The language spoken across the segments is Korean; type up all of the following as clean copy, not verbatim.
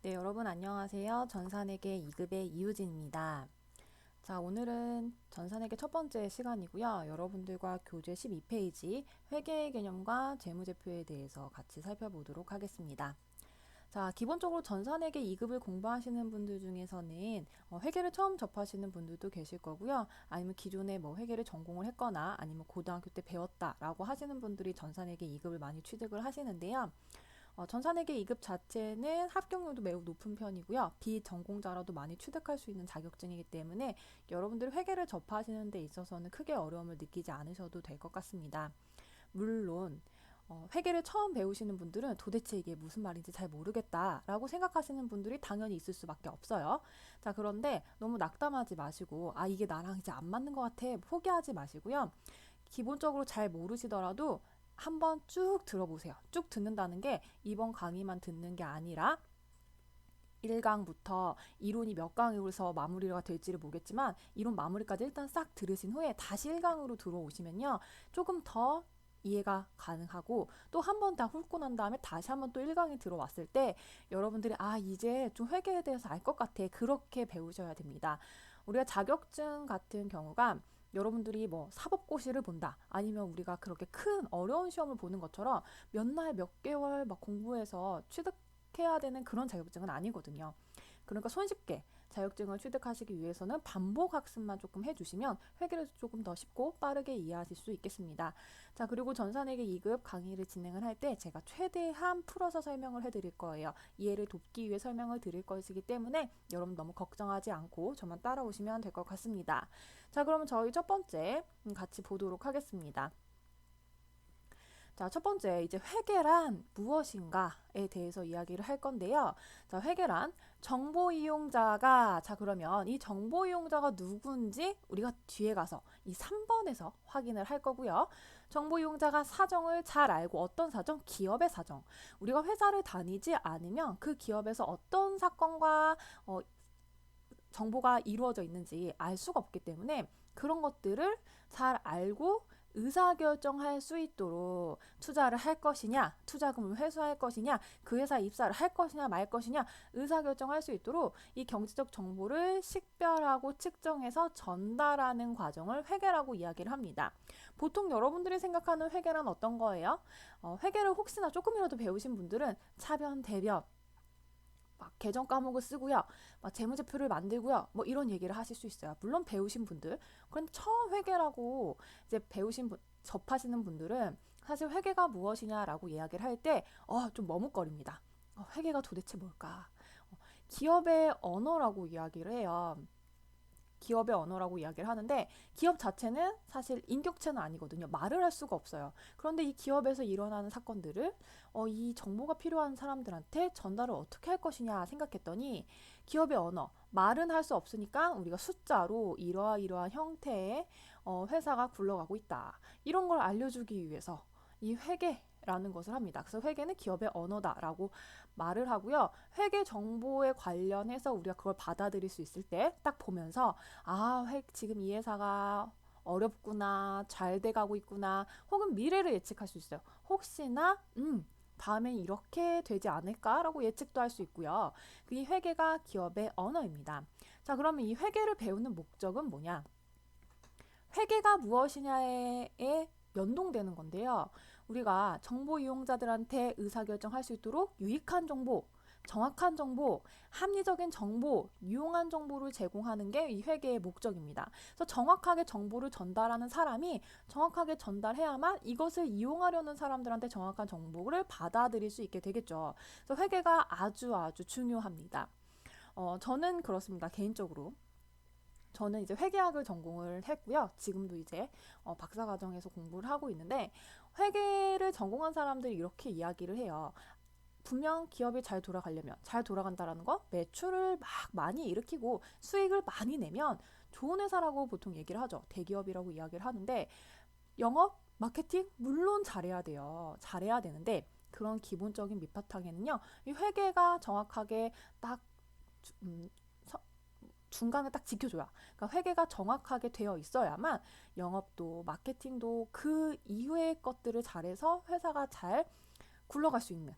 네, 여러분 안녕하세요. 전산회계 2급의 이유진입니다. 자, 오늘은 전산회계 첫 번째 시간이고요. 여러분들과 교재 12페이지 회계 개념과 재무제표에 대해서 같이 살펴보도록 하겠습니다. 자, 기본적으로 전산회계 2급을 공부하시는 분들 중에서는 회계를 처음 접하시는 분들도 계실 거고요. 아니면 기존에 뭐 회계를 전공을 했거나 아니면 고등학교 때 배웠다라고 하시는 분들이 전산회계 2급을 많이 취득을 하시는데요. 전산회계 2급 자체는 합격률도 매우 높은 편이고요. 비전공자라도 많이 취득할 수 있는 자격증이기 때문에 여러분들이 회계를 접하시는 데 있어서는 크게 어려움을 느끼지 않으셔도 될 것 같습니다. 물론 회계를 처음 배우시는 분들은 도대체 이게 무슨 말인지 잘 모르겠다라고 생각하시는 분들이 당연히 있을 수밖에 없어요. 자, 그런데 너무 낙담하지 마시고 이게 나랑 이제 안 맞는 것 같아 포기하지 마시고요. 기본적으로 잘 모르시더라도 한번 쭉 들어보세요. 쭉 듣는다는 게 이번 강의만 듣는 게 아니라 1강부터 이론이 몇 강에서 마무리가 될지를 모르겠지만 이론 마무리까지 일단 싹 들으신 후에 다시 1강으로 들어오시면요. 조금 더 이해가 가능하고 또 한 번 다 훑고 난 다음에 다시 한번 또 1강에 들어왔을 때 여러분들이 이제 좀 회계에 대해서 알 것 같아. 그렇게 배우셔야 됩니다. 우리가 자격증 같은 경우가 여러분들이 뭐 사법고시를 본다 아니면 우리가 그렇게 큰 어려운 시험을 보는 것처럼 몇 날 몇 개월 막 공부해서 취득해야 되는 그런 자격증은 아니거든요. 그러니까 손쉽게 자격증을 취득하시기 위해서는 반복 학습만 조금 해주시면 회계를 조금 더 쉽고 빠르게 이해하실 수 있겠습니다. 자, 그리고 전산회계 2급 강의를 진행을 할 때 제가 최대한 풀어서 설명을 해드릴 거예요. 이해를 돕기 위해 설명을 드릴 것이기 때문에 여러분 너무 걱정하지 않고 저만 따라오시면 될 것 같습니다. 자, 그러면 저희 첫 번째 같이 보도록 하겠습니다. 자, 첫 번째 이제 회계란 무엇인가에 대해서 이야기를 할 건데요. 자, 회계란 정보 이용자가 그러면 이 정보 이용자가 누군지 우리가 뒤에 가서 이 3번에서 확인을 할 거고요. 정보 이용자가 사정을 잘 알고 어떤 사정? 기업의 사정. 우리가 회사를 다니지 않으면 그 기업에서 어떤 사건과 정보가 이루어져 있는지 알 수가 없기 때문에 그런 것들을 잘 알고 의사결정할 수 있도록 투자를 할 것이냐, 투자금을 회수할 것이냐, 그 회사에 입사를 할 것이냐 말 것이냐 의사결정할 수 있도록 이 경제적 정보를 식별하고 측정해서 전달하는 과정을 회계라고 이야기를 합니다. 보통 여러분들이 생각하는 회계란 어떤 거예요? 회계를 혹시나 조금이라도 배우신 분들은 차변, 대변, 막 계정 과목을 쓰고요. 막 재무제표를 만들고요. 뭐 이런 얘기를 하실 수 있어요. 물론 배우신 분들. 그런데 처음 회계라고 이제 접하시는 분들은 사실 회계가 무엇이냐라고 이야기를 할 때 좀 머뭇거립니다. 회계가 도대체 뭘까? 기업의 언어라고 이야기를 해요. 기업의 언어라고 이야기를 하는데 기업 자체는 사실 인격체는 아니거든요. 말을 할 수가 없어요. 그런데 이 기업에서 일어나는 사건들을 이 정보가 필요한 사람들한테 전달을 어떻게 할 것이냐 생각했더니 기업의 언어, 말은 할 수 없으니까 우리가 숫자로 이러한 형태의 회사가 굴러가고 있다. 이런 걸 알려주기 위해서 이 회계라는 것을 합니다. 그래서 회계는 기업의 언어다라고 말을 하고요. 회계 정보에 관련해서 우리가 그걸 받아들일 수 있을 때 딱 보면서 지금 이 회사가 어렵구나, 잘 돼가고 있구나, 혹은 미래를 예측할 수 있어요. 혹시나 다음엔 이렇게 되지 않을까라고 예측도 할 수 있고요. 이 회계가 기업의 언어입니다. 자, 그러면 이 회계를 배우는 목적은 뭐냐? 회계가 무엇이냐에 연동되는 건데요. 우리가 정보 이용자들한테 의사결정할 수 있도록 유익한 정보, 정확한 정보, 합리적인 정보, 유용한 정보를 제공하는 게 이 회계의 목적입니다. 그래서 정확하게 정보를 전달하는 사람이 정확하게 전달해야만 이것을 이용하려는 사람들한테 정확한 정보를 받아들일 수 있게 되겠죠. 그래서 회계가 아주 중요합니다. 저는 그렇습니다. 개인적으로. 저는 이제 회계학을 전공을 했고요. 지금도 이제 박사과정에서 공부를 하고 있는데 회계를 전공한 사람들이 이렇게 이야기를 해요. 분명 기업이 잘 돌아가려면 잘 돌아간다라는 거 매출을 막 많이 일으키고 수익을 많이 내면 좋은 회사라고 보통 얘기를 하죠. 대기업이라고 이야기를 하는데 영업, 마케팅 물론 잘해야 돼요. 잘해야 되는데 그런 기본적인 밑바탕에는요. 이 회계가 정확하게 딱 음, 중간에 딱 지켜줘야. 그러니까 회계가 정확하게 되어 있어야만 영업도 마케팅도 그 이후의 것들을 잘해서 회사가 잘 굴러갈 수 있는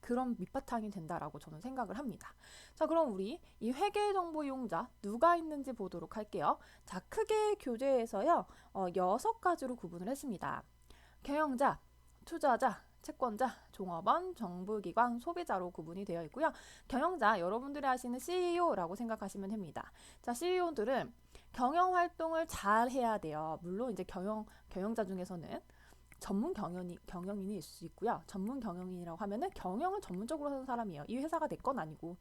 그런 밑바탕이 된다라고 저는 생각을 합니다. 자, 그럼 우리 이 회계정보 이용자 누가 있는지 보도록 할게요. 자, 크게 교재에서요, 6가지로 구분을 했습니다. 경영자, 투자자, 채권자, 종업원, 정부기관, 소비자로 구분이 되어 있고요. 경영자, 여러분들이 아시는 CEO라고 생각하시면 됩니다. 자, CEO들은 경영 활동을 잘 해야 돼요. 물론 이제 경영자 중에서는 전문 경영인이 있을 수 있고요. 전문 경영인이라고 하면은 경영을 전문적으로 하는 사람이에요. 이 회사가 내 건 아니고.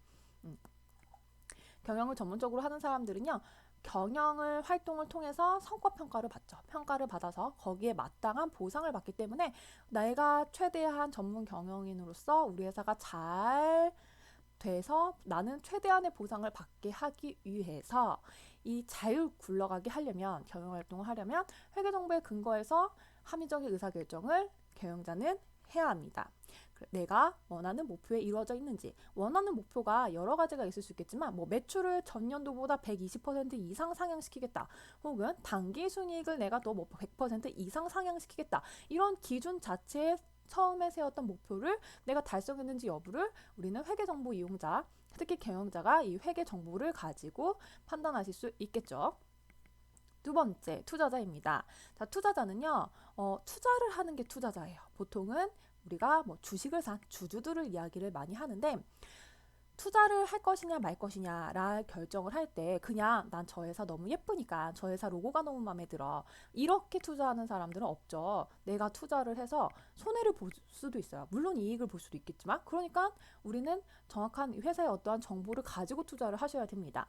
경영을 전문적으로 하는 사람들은요. 경영을 활동을 통해서 성과 평가를 받죠. 평가를 받아서 거기에 마땅한 보상을 받기 때문에 내가 최대한 전문 경영인으로서 우리 회사가 잘 돼서 나는 최대한의 보상을 받게 하기 위해서 이 잘 굴러가게 하려면 경영활동을 하려면 회계정보에 근거해서 합리적인 의사결정을 경영자는 해야 합니다. 내가 원하는 목표에 이루어져 있는지, 원하는 목표가 여러 가지가 있을 수 있겠지만 뭐 매출을 전년도보다 120% 이상 상향시키겠다, 혹은 단기 순이익을 내가 또 뭐 100% 이상 상향시키겠다, 이런 기준 자체에 처음에 세웠던 목표를 내가 달성했는지 여부를 우리는 회계정보 이용자, 특히 경영자가 이 회계정보를 가지고 판단하실 수 있겠죠. 두 번째, 투자자입니다. 자, 투자자는요, 투자를 하는 게 투자자예요. 보통은 우리가 뭐 주식을 산 주주들을 이야기를 많이 하는데, 투자를 할 것이냐 말 것이냐라 결정을 할 때 그냥 난 저 회사 너무 예쁘니까, 저 회사 로고가 너무 마음에 들어, 이렇게 투자하는 사람들은 없죠. 내가 투자를 해서 손해를 볼 수도 있어요. 물론 이익을 볼 수도 있겠지만, 그러니까 우리는 정확한 회사의 어떠한 정보를 가지고 투자를 하셔야 됩니다.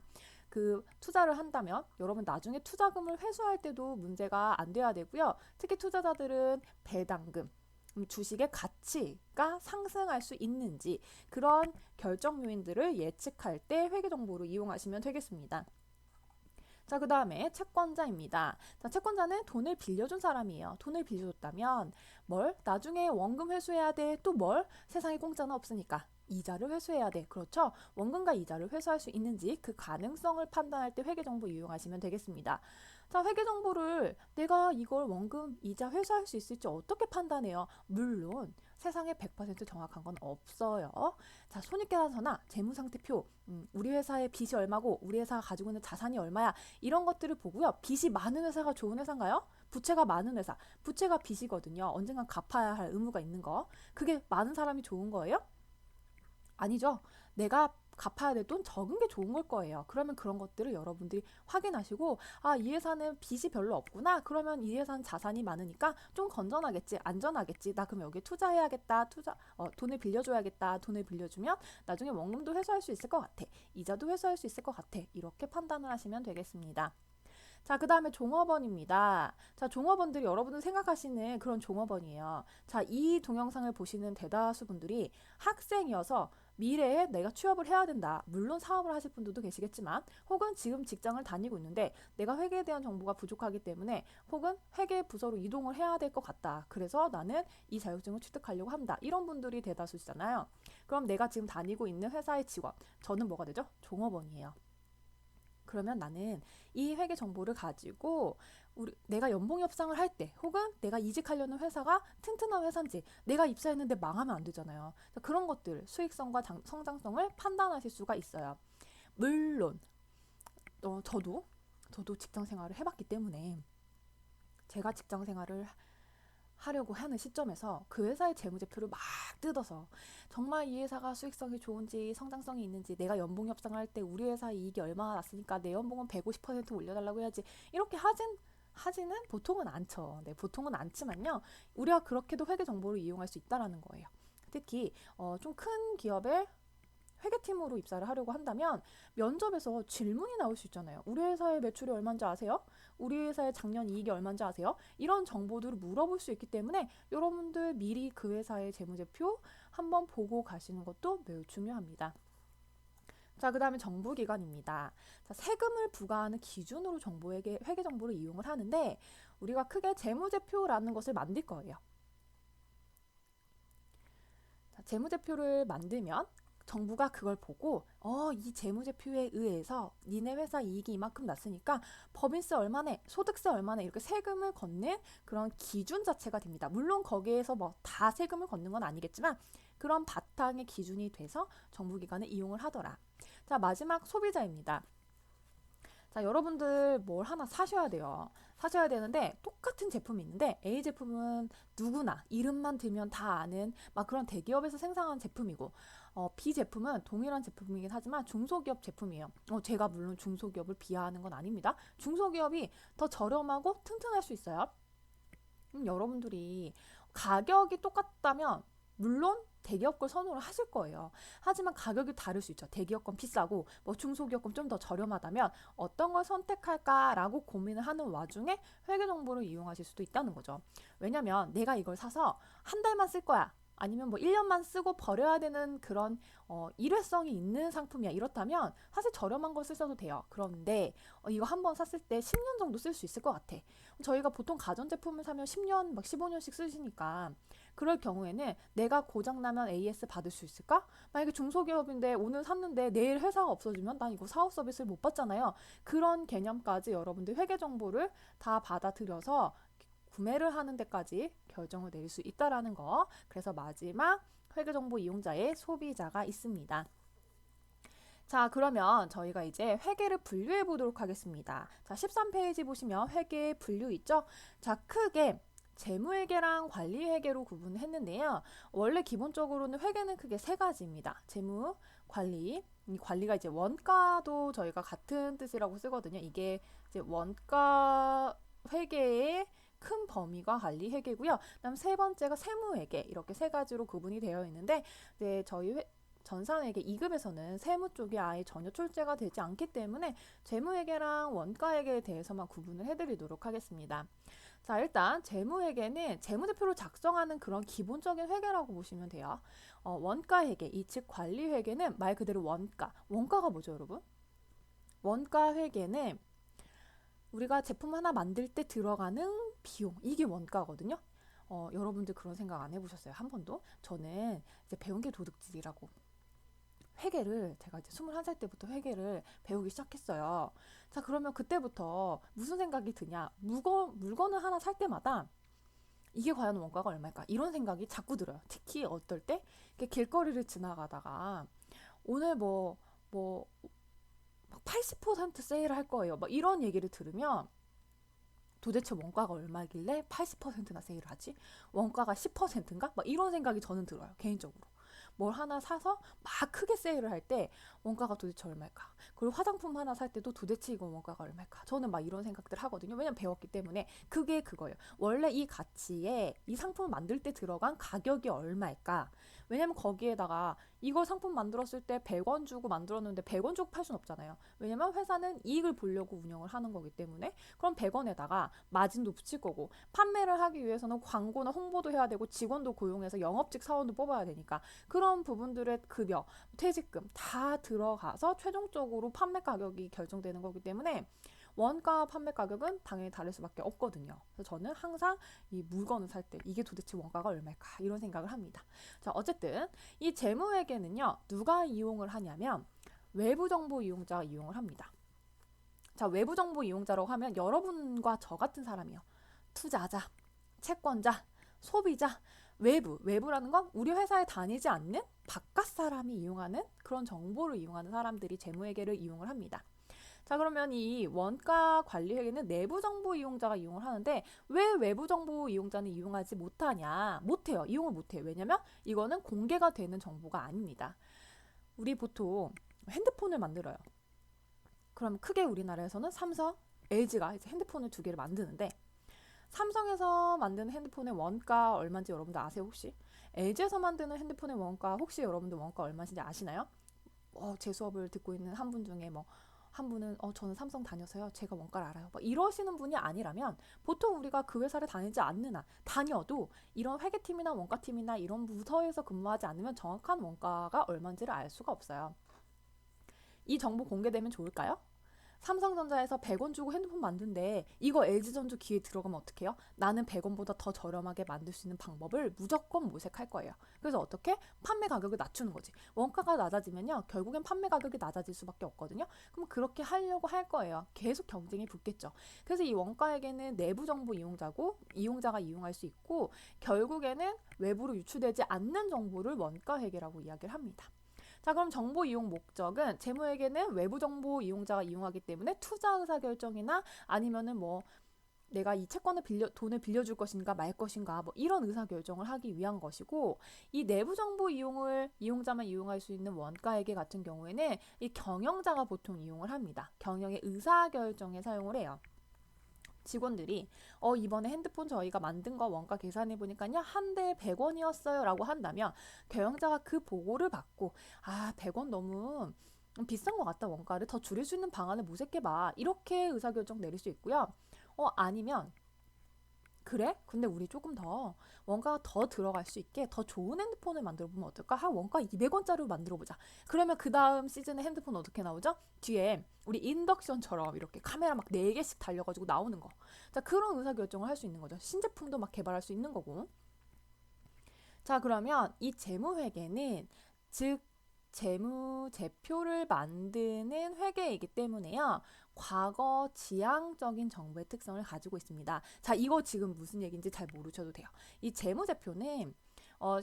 그 투자를 한다면 여러분 나중에 투자금을 회수할 때도 문제가 안 돼야 되고요. 특히 투자자들은 배당금, 주식의 가치가 상승할 수 있는지, 그런 결정 요인들을 예측할 때 회계정보를 이용하시면 되겠습니다. 자, 그 다음에 채권자입니다. 자, 채권자는 돈을 빌려준 사람이에요. 돈을 빌려줬다면 나중에 원금 회수해야 돼. 또 세상에 공짜는 없으니까 이자를 회수해야 돼. 그렇죠? 원금과 이자를 회수할 수 있는지 그 가능성을 판단할 때 회계정보 이용하시면 되겠습니다. 자, 회계정보를 내가 이걸 원금, 이자 회수할 수 있을지 어떻게 판단해요? 물론 세상에 100% 정확한 건 없어요. 자, 손익계산서나 재무상태표, 우리 회사의 빚이 얼마고 우리 회사가 가지고 있는 자산이 얼마야, 이런 것들을 보고요. 빚이 많은 회사가 좋은 회사인가요? 부채가 많은 회사, 부채가 빚이거든요. 언젠간 갚아야 할 의무가 있는 거. 그게 많은 사람이 좋은 거예요? 아니죠. 내가 갚아야 될 돈 적은 게 좋은 걸 거예요. 그러면 그런 것들을 여러분들이 확인하시고, 이 회사는 빚이 별로 없구나. 그러면 이 회사는 자산이 많으니까 좀 건전하겠지, 안전하겠지. 나 그럼 여기에 투자해야겠다. 돈을 빌려줘야겠다. 돈을 빌려주면 나중에 원금도 회수할 수 있을 것 같아. 이자도 회수할 수 있을 것 같아. 이렇게 판단을 하시면 되겠습니다. 자, 그 다음에 종업원입니다. 자, 종업원들이 여러분들 생각하시는 그런 종업원이에요. 자, 이 동영상을 보시는 대다수 분들이 학생이어서 미래에 내가 취업을 해야 된다. 물론 사업을 하실 분들도 계시겠지만, 혹은 지금 직장을 다니고 있는데 내가 회계에 대한 정보가 부족하기 때문에, 혹은 회계 부서로 이동을 해야 될 것 같다. 그래서 나는 이 자격증을 취득하려고 한다. 이런 분들이 대다수시잖아요. 그럼 내가 지금 다니고 있는 회사의 직원, 저는 뭐가 되죠? 종업원이에요. 그러면 나는 이 회계 정보를 가지고 내가 연봉 협상을 할 때, 혹은 내가 이직하려는 회사가 튼튼한 회사인지, 내가 입사했는데 망하면 안 되잖아요. 그런 것들, 수익성과 성장성을 판단하실 수가 있어요. 물론 저도 직장 생활을 해봤기 때문에, 제가 직장 생활을 하려고 하는 시점에서 그 회사의 재무제표를 막 뜯어서 정말 이 회사가 수익성이 좋은지 성장성이 있는지, 내가 연봉 협상을 할 때 우리 회사 이익이 얼마나 났으니까 내 연봉은 150% 올려달라고 해야지, 이렇게 하지는 보통은 않죠. 네, 보통은 않지만요. 우리가 그렇게도 회계 정보를 이용할 수 있다라는 거예요. 특히 좀 큰 기업의 회계팀으로 입사를 하려고 한다면 면접에서 질문이 나올 수 있잖아요. 우리 회사의 매출이 얼마인지 아세요? 우리 회사의 작년 이익이 얼마인지 아세요? 이런 정보들을 물어볼 수 있기 때문에 여러분들 미리 그 회사의 재무제표 한번 보고 가시는 것도 매우 중요합니다. 자, 그 다음에 정부기관입니다. 자, 세금을 부과하는 기준으로 회계 정보를 이용을 하는데, 우리가 크게 재무제표라는 것을 만들 거예요. 자, 재무제표를 만들면 정부가 그걸 보고 이 재무제표에 의해서 니네 회사 이익이 이만큼 났으니까 법인세 얼마네, 소득세 얼마네, 이렇게 세금을 걷는 그런 기준 자체가 됩니다. 물론 거기에서 다 세금을 걷는 건 아니겠지만 그런 바탕의 기준이 돼서 정부기관을 이용을 하더라. 자, 마지막 소비자입니다. 자, 여러분들 뭘 하나 사셔야 돼요. 사셔야 되는데 똑같은 제품이 있는데 A 제품은 누구나 이름만 들면 다 아는 막 그런 대기업에서 생산한 제품이고 B 제품은 동일한 제품이긴 하지만 중소기업 제품이에요. 제가 물론 중소기업을 비하하는 건 아닙니다. 중소기업이 더 저렴하고 튼튼할 수 있어요. 여러분들이 가격이 똑같다면 물론 대기업 걸 선호를 하실 거예요. 하지만 가격이 다를 수 있죠. 대기업 건 비싸고 뭐 중소기업 건 좀 더 저렴하다면 어떤 걸 선택할까라고 고민을 하는 와중에 회계 정보를 이용하실 수도 있다는 거죠. 왜냐면 내가 이걸 사서 한 달만 쓸 거야. 아니면 뭐 1년만 쓰고 버려야 되는 그런 일회성이 있는 상품이야. 이렇다면 사실 저렴한 걸 쓰셔도 돼요. 그런데 이거 한번 샀을 때 10년 정도 쓸 수 있을 것 같아. 저희가 보통 가전제품을 사면 10년, 막 15년씩 쓰시니까 그럴 경우에는 내가 고장나면 AS 받을 수 있을까? 만약에 중소기업인데 오늘 샀는데 내일 회사가 없어지면 난 이거 사후 서비스를 못 받잖아요. 그런 개념까지 여러분들 회계 정보를 다 받아들여서 구매를 하는 데까지 결정을 내릴 수 있다라는 거. 그래서 마지막 회계정보 이용자의 소비자가 있습니다. 자, 그러면 저희가 이제 회계를 분류해 보도록 하겠습니다. 자, 13페이지 보시면 회계 분류 있죠? 자, 크게 재무회계랑 관리회계로 구분했는데요. 원래 기본적으로는 회계는 크게 세 가지입니다. 재무, 관리, 이 관리가 이제 원가도 저희가 같은 뜻이라고 쓰거든요. 이게 이제 원가 회계의 큰 범위가 관리 회계고요. 그다음 세 번째가 세무회계 이렇게 세 가지로 구분이 되어 있는데 이제 저희 전산회계 2급에서는 세무 쪽이 아예 전혀 출제가 되지 않기 때문에 재무회계랑 원가회계에 대해서만 구분을 해드리도록 하겠습니다. 자, 일단 재무회계는 재무제표를 작성하는 그런 기본적인 회계라고 보시면 돼요. 원가회계, 이 즉 관리회계는 말 그대로 원가. 원가가 뭐죠, 여러분? 원가회계는 우리가 제품 하나 만들 때 들어가는 비용, 이게 원가거든요. 여러분들 그런 생각 안 해보셨어요? 한 번도? 저는 이제 배운 게 도둑질이라고. 회계를 제가 이제 21살 때부터 회계를 배우기 시작했어요. 자, 그러면 그때부터 무슨 생각이 드냐? 물건을 하나 살 때마다 이게 과연 원가가 얼마일까? 이런 생각이 자꾸 들어요. 특히 어떨 때? 길거리를 지나가다가 오늘 뭐 80% 세일할 거예요. 막 이런 얘기를 들으면 도대체 원가가 얼마길래 80%나 세일을 하지? 원가가 10%인가? 막 이런 생각이 저는 들어요. 개인적으로. 뭘 하나 사서 막 크게 세일을 할 때 원가가 도대체 얼마일까? 그리고 화장품 하나 살 때도 도대체 이거 원가가 얼마일까? 저는 막 이런 생각들 하거든요. 왜냐면 배웠기 때문에. 그게 그거예요. 원래 이 가치에 이 상품을 만들 때 들어간 가격이 얼마일까? 왜냐면 거기에다가 이걸 상품 만들었을 때 100원 주고 만들었는데 100원 주고 팔 수는 없잖아요. 왜냐면 회사는 이익을 보려고 운영을 하는 거기 때문에. 그럼 100원에다가 마진도 붙일 거고 판매를 하기 위해서는 광고나 홍보도 해야 되고 직원도 고용해서 영업직 사원도 뽑아야 되니까 그런 부분들의 급여, 퇴직금 다 들어가서 최종적으로 판매 가격이 결정되는 거기 때문에 원가 판매 가격은 당연히 다를 수밖에 없거든요. 그래서 저는 항상 이 물건을 살 때 이게 도대체 원가가 얼마일까 이런 생각을 합니다. 자, 어쨌든 이 재무회계는요 누가 이용을 하냐면 외부 정보 이용자가 이용을 합니다. 자, 외부 정보 이용자라고 하면 여러분과 저 같은 사람이요. 투자자, 채권자, 소비자, 외부라는 건 우리 회사에 다니지 않는 바깥 사람이 이용하는 그런 정보를 이용하는 사람들이 재무회계를 이용을 합니다. 자, 그러면 이 원가 관리 회계는 내부 정보 이용자가 이용을 하는데 왜 외부 정보 이용자는 이용하지 못하냐? 못해요. 이용을 못해요. 왜냐면 이거는 공개가 되는 정보가 아닙니다. 우리 보통 핸드폰을 만들어요. 그럼 크게 우리나라에서는 삼성, LG가 이제 핸드폰을 두 개를 만드는데 삼성에서 만드는 핸드폰의 원가 얼마인지 여러분들 아세요 혹시? LG에서 만드는 핸드폰의 원가 혹시 여러분들 원가 얼마인지 아시나요? 제 수업을 듣고 있는 한 분 중에 한 분은 저는 삼성 다녀서요 제가 원가를 알아요 이러시는 분이 아니라면 보통 우리가 그 회사를 다니지 않는 한 다녀도 이런 회계팀이나 원가팀이나 이런 부서에서 근무하지 않으면 정확한 원가가 얼마인지를 알 수가 없어요. 이 정보 공개되면 좋을까요? 삼성전자에서 100원 주고 핸드폰 만든데 이거 LG전자 기에 들어가면 어떡해요? 나는 100원보다 더 저렴하게 만들 수 있는 방법을 무조건 모색할 거예요. 그래서 어떻게? 판매 가격을 낮추는 거지. 원가가 낮아지면요. 결국엔 판매 가격이 낮아질 수밖에 없거든요. 그럼 그렇게 하려고 할 거예요. 계속 경쟁이 붙겠죠. 그래서 이 원가에게는 내부 정보 이용자고 이용자가 이용할 수 있고 결국에는 외부로 유출되지 않는 정보를 원가회계라고 이야기를 합니다. 자, 그럼 정보 이용 목적은 재무회계는 외부 정보 이용자가 이용하기 때문에 투자 의사 결정이나 아니면은 뭐 내가 이 채권을 돈을 빌려줄 것인가 말 것인가 뭐 이런 의사 결정을 하기 위한 것이고 이 내부 정보 이용을 이용자만 이용할 수 있는 원가회계 같은 경우에는 이 경영자가 보통 이용을 합니다. 경영의 의사 결정에 사용을 해요. 직원들이 이번에 핸드폰 저희가 만든 거 원가 계산해 보니까요 한 대에 100원이었어요 라고 한다면 경영자가 그 보고를 받고 100원 너무 비싼 것 같다 원가를 더 줄일 수 있는 방안을 모색해봐 이렇게 의사결정 내릴 수 있고요. 아니면 그래? 근데 우리 조금 더 원가가 더 들어갈 수 있게 더 좋은 핸드폰을 만들어 보면 어떨까? 원가 200원짜리로 만들어 보자. 그러면 그 다음 시즌에 핸드폰 어떻게 나오죠? 뒤에 우리 인덕션처럼 이렇게 카메라 막 4개씩 달려가지고 나오는 거. 자, 그런 의사결정을 할 수 있는 거죠. 신제품도 막 개발할 수 있는 거고. 자, 그러면 이 재무회계는 즉 재무제표를 만드는 회계이기 때문에요. 과거 지향적인 정보의 특성을 가지고 있습니다. 자, 이거 지금 무슨 얘기인지 잘 모르셔도 돼요. 이 재무제표는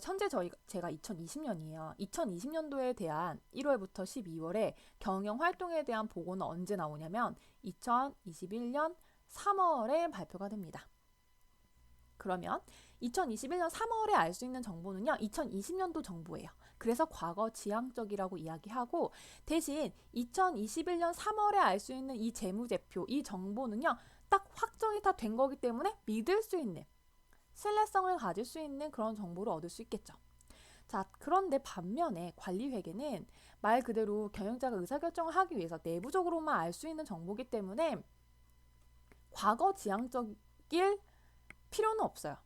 현재 제가 2020년이에요. 2020년도에 대한 1월부터 12월에 경영활동에 대한 보고는 언제 나오냐면 2021년 3월에 발표가 됩니다. 그러면 2021년 3월에 알 수 있는 정보는요. 2020년도 정보예요. 그래서 과거 지향적이라고 이야기하고 대신 2021년 3월에 알 수 있는 이 재무제표, 이 정보는요. 딱 확정이 다 된 거기 때문에 믿을 수 있는, 신뢰성을 가질 수 있는 그런 정보를 얻을 수 있겠죠. 자, 그런데 반면에 관리회계는 말 그대로 경영자가 의사결정을 하기 위해서 내부적으로만 알 수 있는 정보이기 때문에 과거 지향적일 필요는 없어요.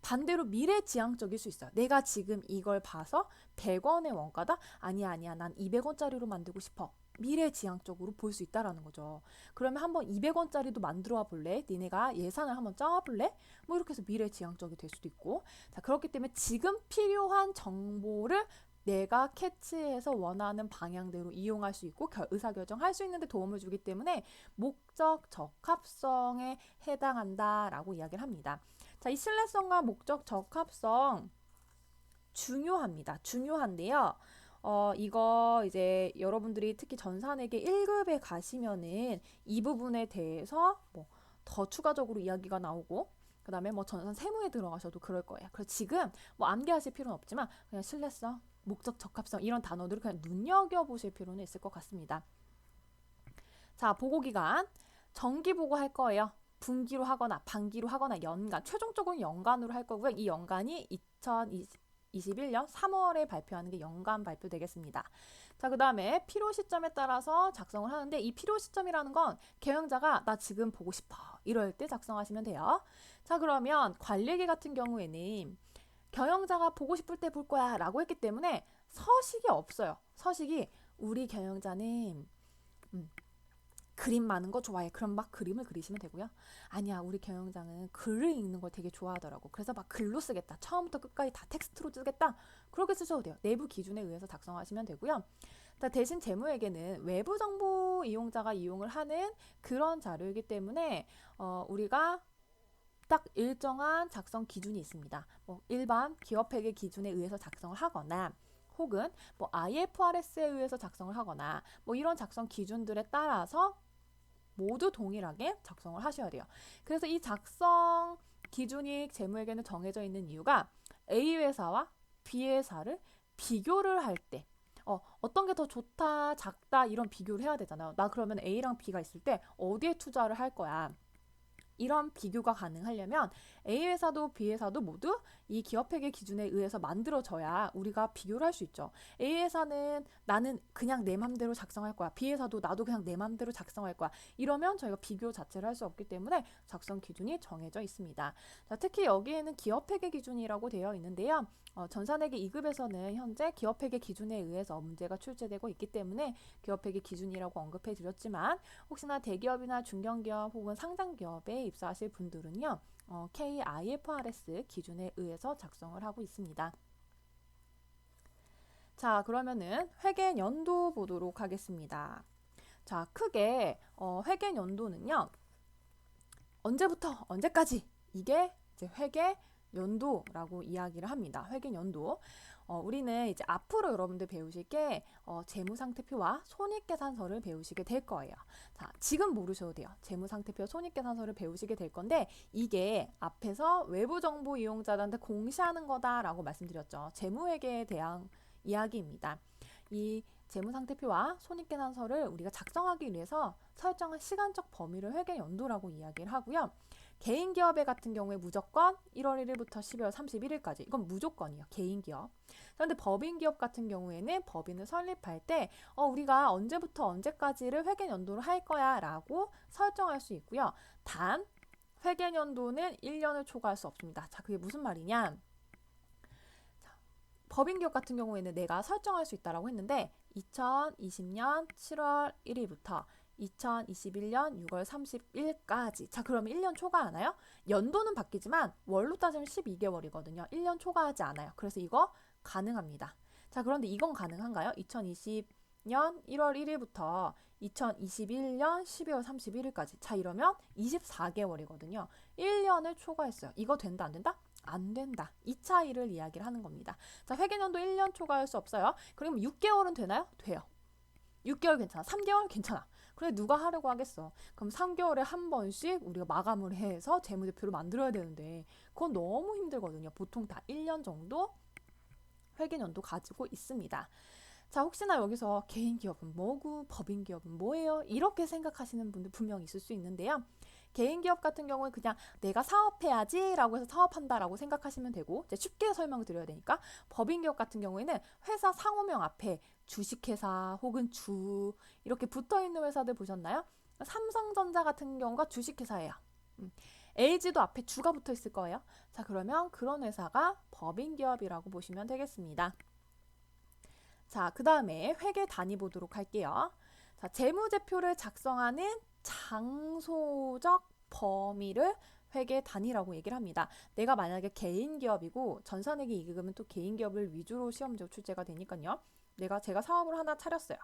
반대로 미래지향적일 수 있어요. 내가 지금 이걸 봐서 100원의 원가다? 아니야. 난 200원짜리로 만들고 싶어. 미래지향적으로 볼 수 있다라는 거죠. 그러면 한번 200원짜리도 만들어 볼래? 니네가 예산을 한번 짜볼래? 뭐 이렇게 해서 미래지향적이 될 수도 있고. 자, 그렇기 때문에 지금 필요한 정보를 내가 캐치해서 원하는 방향대로 이용할 수 있고 의사결정할 수 있는 데 도움을 주기 때문에 목적 적합성에 해당한다라고 이야기를 합니다. 자, 이 신뢰성과 목적 적합성 중요합니다. 중요한데요. 이거 이제 여러분들이 특히 전산회계 1급에 가시면은 이 부분에 대해서 뭐 더 추가적으로 이야기가 나오고 그 다음에 뭐 전산 세무에 들어가셔도 그럴 거예요. 그래서 지금 뭐 암기하실 필요는 없지만 그냥 신뢰성, 목적 적합성 이런 단어들을 그냥 눈여겨보실 필요는 있을 것 같습니다. 자, 보고기간 정기보고 할 거예요. 분기로 하거나 반기로 하거나 연간, 최종적으로 연간으로 할 거고요. 이 연간이 2021년 3월에 발표하는 게 연간 발표되겠습니다. 자, 그 다음에 필요 시점에 따라서 작성을 하는데 이 필요 시점이라는 건 경영자가 나 지금 보고 싶어 이럴 때 작성하시면 돼요. 자, 그러면 관리계 같은 경우에는 경영자가 보고 싶을 때 볼 거야 라고 했기 때문에 서식이 없어요. 서식이 우리 경영자는 그림 많은 거 좋아해. 그럼 막 그림을 그리시면 되고요. 아니야, 우리 경영장은 글을 읽는 걸 되게 좋아하더라고. 그래서 막 글로 쓰겠다. 처음부터 끝까지 다 텍스트로 쓰겠다. 그렇게 쓰셔도 돼요. 내부 기준에 의해서 작성하시면 되고요. 대신 재무회계는 외부 정보 이용자가 이용을 하는 그런 자료이기 때문에 우리가 딱 일정한 작성 기준이 있습니다. 뭐 일반 기업회계 기준에 의해서 작성을 하거나 혹은 뭐 IFRS에 의해서 작성을 하거나 뭐 이런 작성 기준들에 따라서 모두 동일하게 작성을 하셔야 돼요. 그래서 이 작성 기준이 재무회계는 정해져 있는 이유가 A 회사와 B 회사를 비교를 할 때 어떤 게 더 좋다, 작다 이런 비교를 해야 되잖아요. 나 그러면 A랑 B가 있을 때 어디에 투자를 할 거야? 이런 비교가 가능하려면 A 회사도 B 회사도 모두 이 기업회계 기준에 의해서 만들어져야 우리가 비교를 할 수 있죠. A 회사는 나는 그냥 내 맘대로 작성할 거야. B 회사도 나도 그냥 내 맘대로 작성할 거야. 이러면 저희가 비교 자체를 할 수 없기 때문에 작성 기준이 정해져 있습니다. 자, 특히 여기에는 기업회계 기준이라고 되어 있는데요. 전산회계 2급에서는 현재 기업회계 기준에 의해서 문제가 출제되고 있기 때문에 기업회계 기준이라고 언급해 드렸지만 혹시나 대기업이나 중견기업 혹은 상장기업에 입사하실 분들은요. KIFRS 기준에 의해서 작성을 하고 있습니다. 자, 그러면은 회계 연도 보도록 하겠습니다. 자, 크게 회계 연도는요. 언제부터 언제까지 이게 이제 회계 연도라고 이야기를 합니다. 회계 연도. 우리는 이제 앞으로 여러분들 배우실 게 재무상태표와 손익계산서를 배우시게 될 거예요. 자, 지금 모르셔도 돼요. 재무상태표, 손익계산서를 배우시게 될 건데 이게 앞에서 외부 정보 이용자들한테 공시하는 거다라고 말씀드렸죠. 재무회계에 대한 이야기입니다. 이 재무상태표와 손익계산서를 우리가 작성하기 위해서 설정한 시간적 범위를 회계 연도라고 이야기를 하고요. 개인 기업의 같은 경우에 무조건 1월 1일부터 12월 31일까지 이건 무조건이에요. 개인 기업. 그런데 법인 기업 같은 경우에는 법인을 설립할 때 우리가 언제부터 언제까지를 회계 연도를 할 거야 라고 설정할 수 있고요. 단 회계 연도는 1년을 초과할 수 없습니다. 자, 그게 무슨 말이냐? 법인 기업 같은 경우에는 내가 설정할 수 있다라고 했는데 2020년 7월 1일부터 2021년 6월 30일까지. 자, 그러면 1년 초과하나요? 연도는 바뀌지만 월로 따지면 12개월이거든요. 1년 초과하지 않아요. 그래서 이거 가능합니다. 자, 그런데 이건 가능한가요? 2020년 1월 1일부터 2021년 12월 31일까지. 자, 이러면 24개월이거든요. 1년을 초과했어요. 이거 된다, 안 된다? 안 된다. 이 차이를 이야기를 하는 겁니다. 자, 회계연도 1년 초과할 수 없어요. 그러면 6개월은 되나요? 돼요. 6개월 괜찮아. 3개월 괜찮아. 그래, 누가 하려고 하겠어. 그럼 3개월에 한 번씩 우리가 마감을 해서 재무제표를 만들어야 되는데 그건 너무 힘들거든요. 보통 다 1년 정도 회계연도 가지고 있습니다. 자, 혹시나 여기서 개인 기업은 뭐고 법인 기업은 뭐예요? 이렇게 생각하시는 분들 분명히 있을 수 있는데요. 개인 기업 같은 경우는 그냥 내가 사업해야지 라고 해서 사업한다라고 생각하시면 되고 이제 쉽게 설명을 드려야 되니까 법인 기업 같은 경우에는 회사 상호명 앞에 주식회사 혹은 주 이렇게 붙어있는 회사들 보셨나요? 삼성전자 같은 경우가 주식회사예요. LG도 앞에 주가 붙어 있을 거예요. 자, 그러면 그런 회사가 법인 기업이라고 보시면 되겠습니다. 자, 그 다음에 회계 단위 보도록 할게요. 자, 재무제표를 작성하는 장소적 범위를 회계 단위라고 얘기를 합니다. 내가 만약에 개인 기업이고 전산회계 2급은 또 개인 기업을 위주로 시험적 출제가 되니까요. 제가 사업을 하나 차렸어요.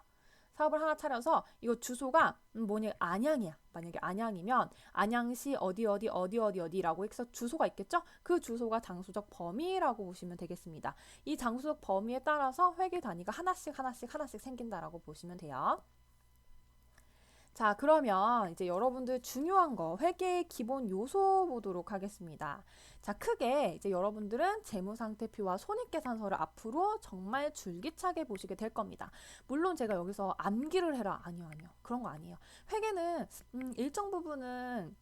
사업을 하나 차려서 이거 주소가 뭐냐 안양이야. 만약에 안양이면 안양시 어디라고 해서 주소가 있겠죠? 그 주소가 장소적 범위라고 보시면 되겠습니다. 이 장소적 범위에 따라서 회계 단위가 하나씩 생긴다라고 보시면 돼요. 자, 그러면 이제 여러분들 중요한 거 회계의 기본 요소 보도록 하겠습니다. 자, 크게 이제 여러분들은 재무상태표와 손익계산서를 앞으로 정말 줄기차게 보시게 될 겁니다. 물론 제가 여기서 암기를 해라. 아니요. 그런 거 아니에요. 회계는 일정 부분은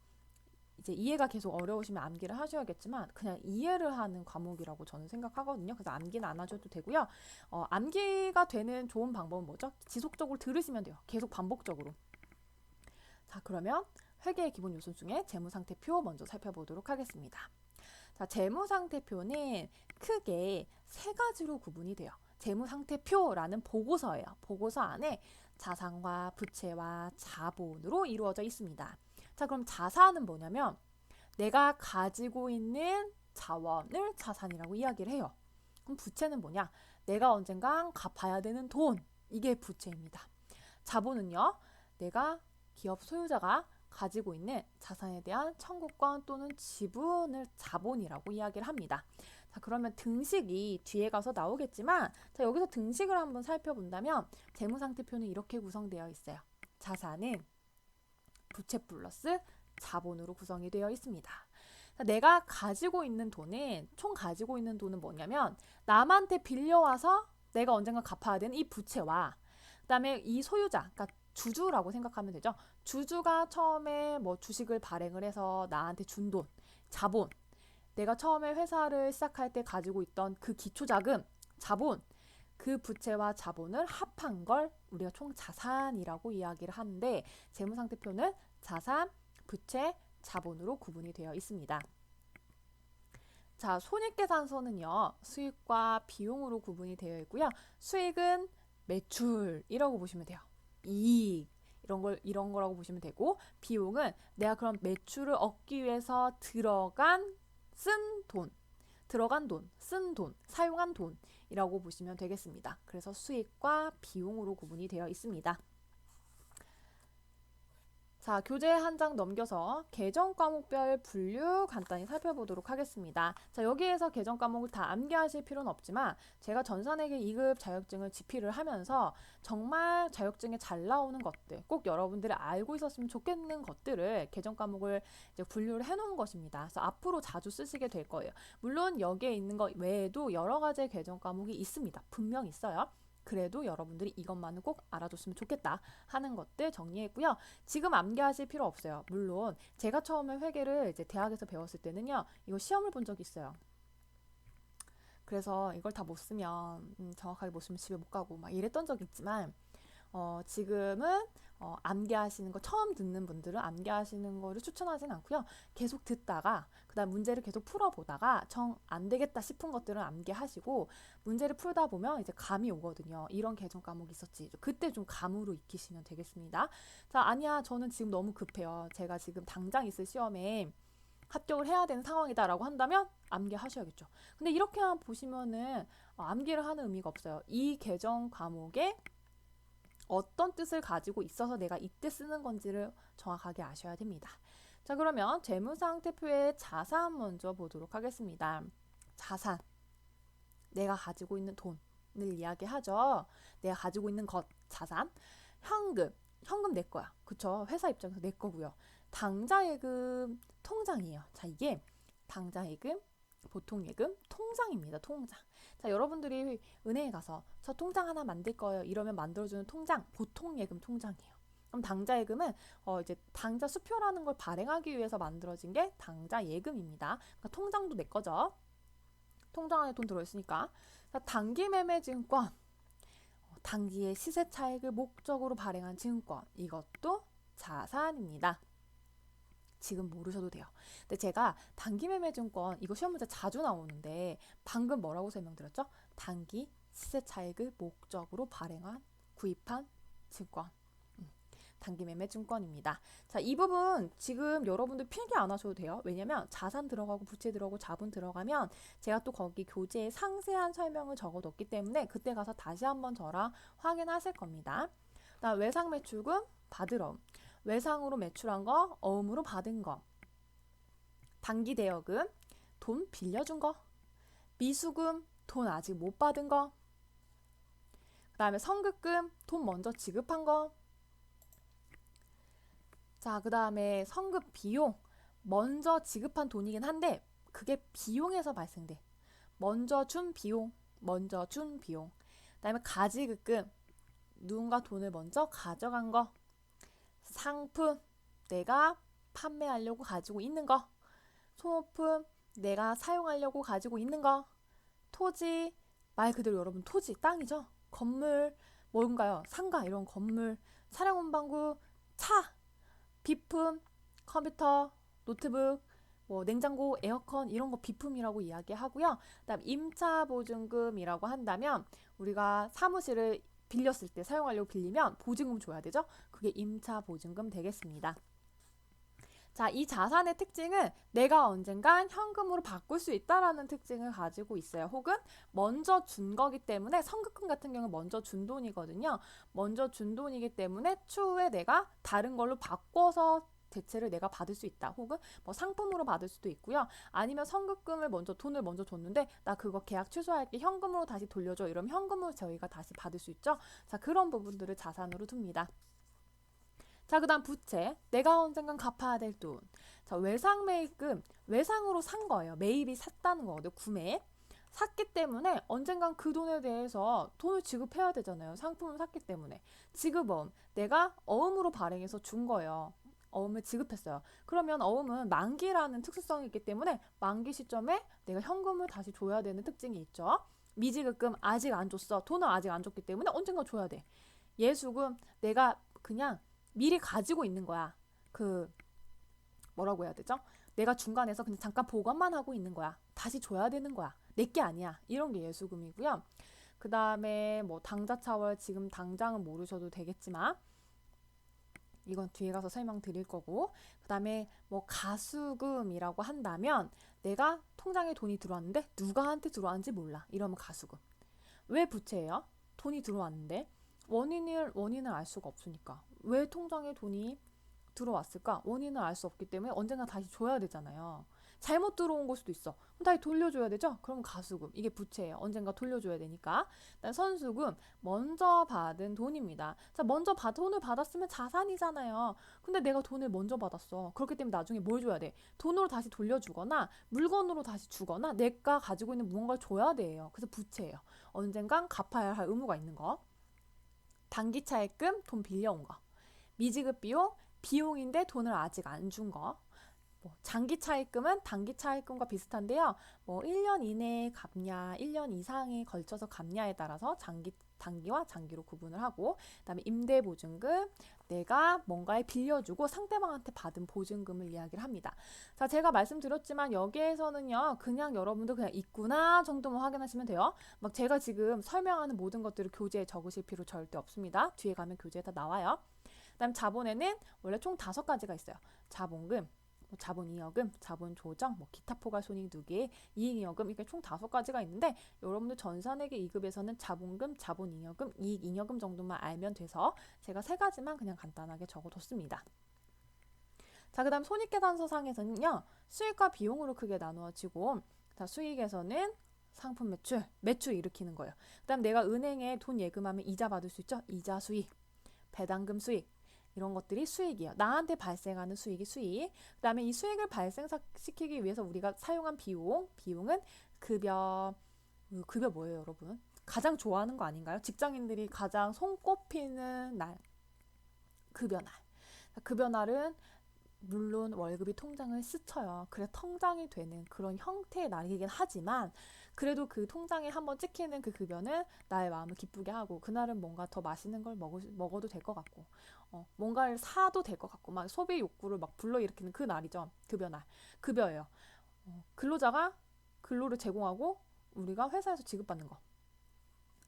이제 이해가 계속 어려우시면 암기를 하셔야겠지만 그냥 이해를 하는 과목이라고 저는 생각하거든요. 그래서 암기는 안 하셔도 되고요. 암기가 되는 좋은 방법은 뭐죠? 지속적으로 들으시면 돼요. 계속 반복적으로. 자, 그러면 회계의 기본 요소 중에 재무상태표 먼저 살펴보도록 하겠습니다. 자, 재무상태표는 크게 세 가지로 구분이 돼요. 재무상태표라는 보고서예요. 보고서 안에 자산과 부채와 자본으로 이루어져 있습니다. 자, 그럼 자산은 뭐냐면 내가 가지고 있는 자원을 자산이라고 이야기를 해요. 그럼 부채는 뭐냐? 내가 언젠간 갚아야 되는 돈. 이게 부채입니다. 자본은요. 내가 기업 소유자가 가지고 있는 자산에 대한 청구권 또는 지분을 자본이라고 이야기를 합니다. 자, 그러면 등식이 뒤에 가서 나오겠지만 자, 여기서 등식을 한번 살펴본다면 재무상태표는 이렇게 구성되어 있어요. 자산은 부채 플러스 자본으로 구성이 되어 있습니다. 자, 내가 가지고 있는 돈은 총 가지고 있는 돈은 뭐냐면 남한테 빌려와서 내가 언젠가 갚아야 되는 이 부채와 그다음에 이 소유자, 그러니까 주주라고 생각하면 되죠. 주주가 처음에 뭐 주식을 발행을 해서 나한테 준 돈, 자본. 내가 처음에 회사를 시작할 때 가지고 있던 그 기초자금, 자본. 그 부채와 자본을 합한 걸 우리가 총 자산이라고 이야기를 하는데 재무상태표는 자산, 부채, 자본으로 구분이 되어 있습니다. 자, 손익계산서는요, 수익과 비용으로 구분이 되어 있고요. 수익은 매출이라고 보시면 돼요. 이익. 이런 거라고 보시면 되고, 비용은 내가 그럼 매출을 얻기 위해서 들어간 돈, 쓴 돈, 사용한 돈이라고 보시면 되겠습니다. 그래서 수익과 비용으로 구분이 되어 있습니다. 자, 교재 한 장 넘겨서 계정 과목별 분류 간단히 살펴보도록 하겠습니다. 자, 여기에서 계정 과목을 다 암기하실 필요는 없지만 제가 전산회계 2급 자격증을 집필을 하면서 정말 자격증에 잘 나오는 것들, 꼭 여러분들이 알고 있었으면 좋겠는 것들을 계정 과목을 이제 분류를 해놓은 것입니다. 그래서 앞으로 자주 쓰시게 될 거예요. 물론 여기에 있는 것 외에도 여러 가지의 계정 과목이 있습니다. 분명 있어요. 그래도 여러분들이 이것만은 꼭 알아줬으면 좋겠다 하는 것들 정리했고요. 지금 암기하실 필요 없어요. 물론 제가 처음에 회계를 이제 대학에서 배웠을 때는요, 이거 시험을 본 적이 있어요. 그래서 이걸 다 못 쓰면 정확하게 못 쓰면 집에 못 가고 막 이랬던 적이 있지만 지금은 암기하시는 거 처음 듣는 분들은 암기하시는 거를 추천하진 않고요. 계속 듣다가 그다음 문제를 계속 풀어보다가 정 안 되겠다 싶은 것들은 암기하시고 문제를 풀다 보면 이제 감이 오거든요. 이런 계정 과목이 있었지. 그때 좀 감으로 익히시면 되겠습니다. 자, 아니야, 저는 지금 너무 급해요. 제가 지금 당장 있을 시험에 합격을 해야 되는 상황이다라고 한다면 암기하셔야겠죠. 근데 이렇게만 보시면은 암기를 하는 의미가 없어요. 이 계정 과목에 어떤 뜻을 가지고 있어서 내가 이때 쓰는 건지를 정확하게 아셔야 됩니다. 자, 그러면 재무상태표의 자산 먼저 보도록 하겠습니다. 자산, 내가 가지고 있는 돈을 이야기하죠. 내가 가지고 있는 것, 자산. 현금 내 거야. 그쵸? 회사 입장에서 내 거고요. 당좌예금, 통장이에요. 자, 이게 당좌예금, 보통예금, 통장입니다. 통장. 자, 여러분들이 은행에 가서 저 통장 하나 만들 거예요. 이러면 만들어주는 통장, 보통예금 통장이에요. 그럼 당좌예금은 이제 당좌 수표라는 걸 발행하기 위해서 만들어진 게 당좌예금입니다. 그러니까 통장도 내 거죠. 통장 안에 돈 들어있으니까. 자, 단기매매증권, 단기의 시세 차익을 목적으로 발행한 증권, 이것도 자산입니다. 지금 모르셔도 돼요. 근데 제가 단기매매증권 이거 시험 문제 자주 나오는데 방금 뭐라고 설명드렸죠? 단기 시세 차익을 목적으로 발행한 구입한 증권. 단기매매증권입니다. 자, 이 부분 지금 여러분들 필기 안 하셔도 돼요. 왜냐면 자산 들어가고 부채 들어가고 자본 들어가면 제가 또 거기 교재에 상세한 설명을 적어뒀기 때문에 그때 가서 다시 한번 저랑 확인하실 겁니다. 그다음 외상매출금 받으러 외상으로 매출한 거, 어음으로 받은 거. 단기대여금, 돈 빌려준 거. 미수금, 돈 아직 못 받은 거. 그 다음에 성급금, 돈 먼저 지급한 거. 자, 그 다음에 성급 비용, 먼저 지급한 돈이긴 한데 그게 비용에서 발생돼. 먼저 준 비용. 그 다음에 가지급금, 누군가 돈을 먼저 가져간 거. 상품, 내가 판매하려고 가지고 있는 거. 소모품, 내가 사용하려고 가지고 있는 거. 토지, 말 그대로 여러분 토지, 땅이죠. 건물, 뭔가요? 상가, 이런 건물, 차량 운반구, 차, 비품, 컴퓨터, 노트북, 뭐 냉장고, 에어컨 이런 거 비품이라고 이야기하고요. 그다음 임차보증금이라고 한다면 우리가 사무실을 빌렸을 때 사용하려고 빌리면 보증금 줘야 되죠. 그게 임차보증금 되겠습니다. 자, 이 자산의 특징은 내가 언젠간 현금으로 바꿀 수 있다라는 특징을 가지고 있어요. 혹은 먼저 준 거기 때문에 성급금 같은 경우는 먼저 준 돈이거든요. 먼저 준 돈이기 때문에 추후에 내가 다른 걸로 바꿔서 대체를 내가 받을 수 있다. 혹은 뭐 상품으로 받을 수도 있고요. 아니면 성급금을 돈을 먼저 줬는데 나 그거 계약 취소할게. 현금으로 다시 돌려줘. 이러면 현금으로 저희가 다시 받을 수 있죠. 자, 그런 부분들을 자산으로 둡니다. 자, 그 다음 부채. 내가 언젠간 갚아야 될 돈. 자, 외상매입금. 외상으로 산 거예요. 매입이 샀다는 거거든요. 구매. 샀기 때문에 언젠간 그 돈에 대해서 돈을 지급해야 되잖아요. 상품을 샀기 때문에. 지급어음. 내가 어음으로 발행해서 준 거예요. 어음을 지급했어요. 그러면 어음은 만기라는 특수성이 있기 때문에 만기 시점에 내가 현금을 다시 줘야 되는 특징이 있죠. 미지급금 아직 안 줬어. 돈을 아직 안 줬기 때문에 언젠가 줘야 돼. 예수금 내가 그냥 미리 가지고 있는 거야. 뭐라고 해야 되죠? 내가 중간에서 그냥 잠깐 보관만 하고 있는 거야. 다시 줘야 되는 거야. 내게 아니야. 이런 게 예수금이고요. 그 다음에 뭐 당자차월 지금 당장은 모르셔도 되겠지만 이건 뒤에 가서 설명드릴 거고, 그 다음에 뭐 가수금이라고 한다면 내가 통장에 돈이 들어왔는데 누가한테 들어왔는지 몰라. 이러면 가수금. 왜 부채예요? 돈이 들어왔는데 원인을 알 수가 없으니까. 왜 통장에 돈이 들어왔을까? 원인을 알 수 없기 때문에 언젠가 다시 줘야 되잖아요. 잘못 들어온 걸 수도 있어. 그럼 다시 돌려줘야 되죠? 그럼 가수금. 이게 부채예요. 언젠가 돌려줘야 되니까. 일단 선수금, 먼저 받은 돈입니다. 자, 돈을 받았으면 자산이잖아요. 근데 내가 돈을 먼저 받았어. 그렇기 때문에 나중에 뭘 줘야 돼? 돈으로 다시 돌려주거나 물건으로 다시 주거나 내가 가지고 있는 무언가를 줘야 돼요. 그래서 부채예요. 언젠간 갚아야 할 의무가 있는 거. 단기차입금, 돈 빌려온 거. 미지급 비용, 비용인데 돈을 아직 안 준 거. 뭐 장기 차입금은 단기 차입금과 비슷한데요. 뭐 1년 이내에 갚냐, 1년 이상에 걸쳐서 갚냐에 따라서 단기와 장기로 구분을 하고, 그다음에 임대보증금, 내가 뭔가에 빌려주고 상대방한테 받은 보증금을 이야기를 합니다. 자, 제가 말씀드렸지만 여기에서는요, 그냥 여러분도 그냥 있구나 정도만 확인하시면 돼요. 막 제가 지금 설명하는 모든 것들을 교재에 적으실 필요 절대 없습니다. 뒤에 가면 교재에 다 나와요. 그다음 자본에는 원래 총 5가지가 있어요. 자본금, 자본이여금, 자본조정, 기타 포괄손익 2개, 이익잉여금, 이게 총 5가지가 있는데 여러분들 전산회계 2급에서는 자본금, 자본잉여금, 이익잉여금 정도만 알면 돼서 제가 3가지만 그냥 간단하게 적어뒀습니다. 자, 그 다음 손익계산서상에서는요, 수익과 비용으로 크게 나누어지고, 자, 수익에서는 상품 매출 일으키는 거예요. 그 다음 내가 은행에 돈 예금하면 이자 받을 수 있죠? 이자 수익, 배당금 수익, 이런 것들이 수익이에요. 나한테 발생하는 수익이 수익. 그 다음에 이 수익을 발생시키기 위해서 우리가 사용한 비용은 급여 뭐예요, 여러분? 가장 좋아하는 거 아닌가요? 직장인들이 가장 손꼽히는 날, 급여날. 급여날은 물론 월급이 통장을 스쳐요. 그래 통장이 되는 그런 형태의 날이긴 하지만 그래도 그 통장에 한번 찍히는 그 급여는 나의 마음을 기쁘게 하고 그날은 뭔가 더 맛있는 걸 먹어도 될 것 같고 뭔가를 사도 될 것 같고 막 소비 욕구를 막 불러일으키는 그 날이죠. 급여날. 급여예요. 근로자가 근로를 제공하고 우리가 회사에서 지급받는 거.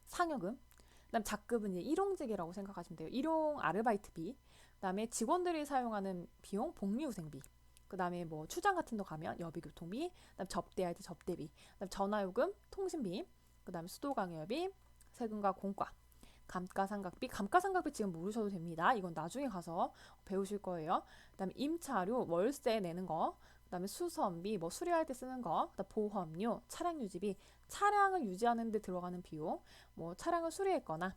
상여금. 그다음 작급은 이제 일용직이라고 생각하시면 돼요. 일용 아르바이트비. 그다음에 직원들이 사용하는 비용, 복리후생비. 그다음에 뭐 출장 같은 데 가면 여비교통비, 그다음 접대할 때 접대비, 그다음 전화요금, 통신비, 그다음에 수도강요비, 세금과 공과, 감가상각비 지금 모르셔도 됩니다. 이건 나중에 가서 배우실 거예요. 그다음에 임차료, 월세 내는 거, 그다음에 수선비, 뭐 수리할 때 쓰는 거, 그다음 보험료, 차량 유지비, 차량을 유지하는 데 들어가는 비용, 뭐 차량을 수리했거나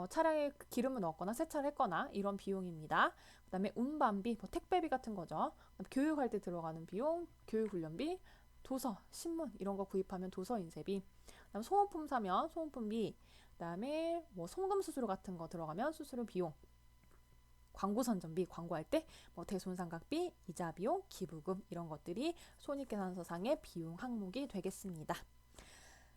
차량에 기름을 넣었거나 세차를 했거나 이런 비용입니다. 그 다음에 운반비, 뭐 택배비 같은 거죠. 교육할 때 들어가는 비용, 교육훈련비, 도서, 신문 이런 거 구입하면 도서 인쇄비, 그다음 소모품 사면 소모품비, 그다음에 뭐 송금 수수료 같은 거 들어가면 수수료 비용, 광고 선전비, 광고할 때 뭐 대손상각비, 이자 비용, 기부금 이런 것들이 손익계산서상의 비용 항목이 되겠습니다.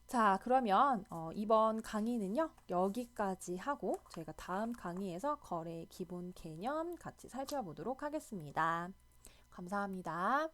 자, 그러면 이번 강의는요, 여기까지 하고 저희가 다음 강의에서 거래의 기본 개념 같이 살펴보도록 하겠습니다. 감사합니다.